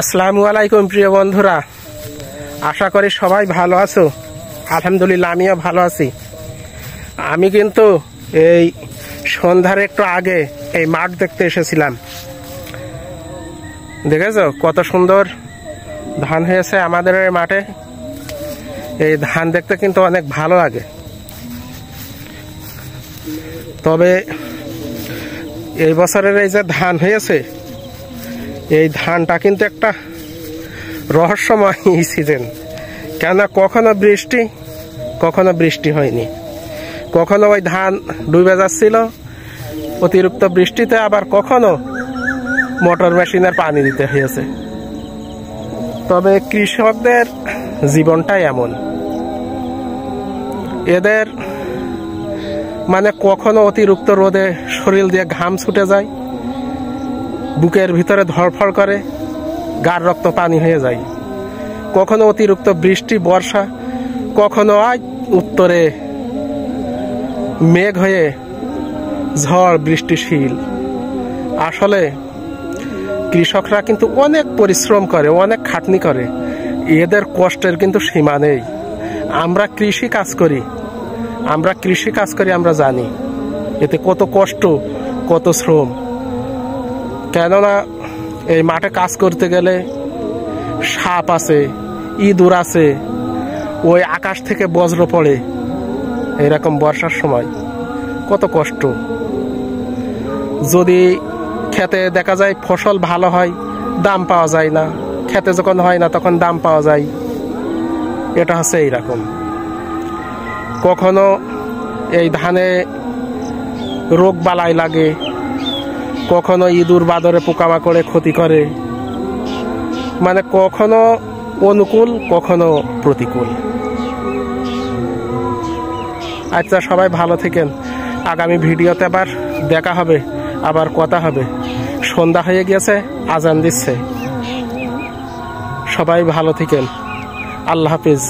আসসালামু আলাইকুম প্রিয় বন্ধুরা, আশা করি সবাই ভালো আছো। আলহামদুলিল্লাহ আমিও ভালো আছি। আমি কিন্তু এই সন্ধ্যার একটু আগে এই মাঠ দেখতে এসেছিলাম। দেখেছো কত সুন্দর ধান হয়েছে আমাদের এই মাঠে। এই ধান দেখতে কিন্তু অনেক ভালো লাগে। তবে এই বছরের এই যে ধান হয়েছে, এই ধানটা কিন্তু একটা রহস্যময় সিজন। কেন কখনো বৃষ্টি হয়নি, কখনো ওই ধান ডুবে যাচ্ছিল অতিরিক্ত বৃষ্টিতে, আবার কখনো মোটর মেশিনের পানি দিতে হয়েছে। তবে কৃষকদের জীবনটাই এমন, এদের মানে কখনো অতিরিক্ত রোদে শরীর দিয়ে ঘাম ছুটে যায়, বুকের ভিতরে ধড়ফড় করে, গার রক্ত পানি হয়ে যায়। কখনো অতিরিক্ত বৃষ্টি বর্ষা, কখনো আজ উত্তরে মেঘ হয়ে ঝড় বৃষ্টিশীল। আসলে কৃষকরা কিন্তু অনেক পরিশ্রম করে, অনেক খাটনি করে, এদের কষ্টের কিন্তু সীমা নেই। আমরা কৃষি কাজ করি, আমরা জানি এতে কত কষ্ট, কত শ্রম। কেননা এই মাঠে কাজ করতে গেলে সাপ আছে, ইঁদুর আছে, ওই আকাশ থেকে বজ্র পড়ে, এরকম বর্ষার সময় কত কষ্ট। যদি খেতে দেখা যায় ফসল ভালো হয়, দাম পাওয়া যায় না, খেতে যখন হয় না তখন দাম পাওয়া যায়। এটা হচ্ছে এইরকম। কখনো এই ধানে রোগ বালাই লাগে, কখনো ইঁদুর বাদরে পোকামাকড়ে ক্ষতি করে, মানে কখনো অনুকূল কখনো প্রতিকূল। আচ্ছা, সবাই ভালো থাকেন। আগামী ভিডিওতে আবার দেখা হবে, আবার কথা হবে। সন্ধ্যা হয়ে গেছে, আজান দিচ্ছে। সবাই ভালো থাকেন। আল্লাহ হাফিজ।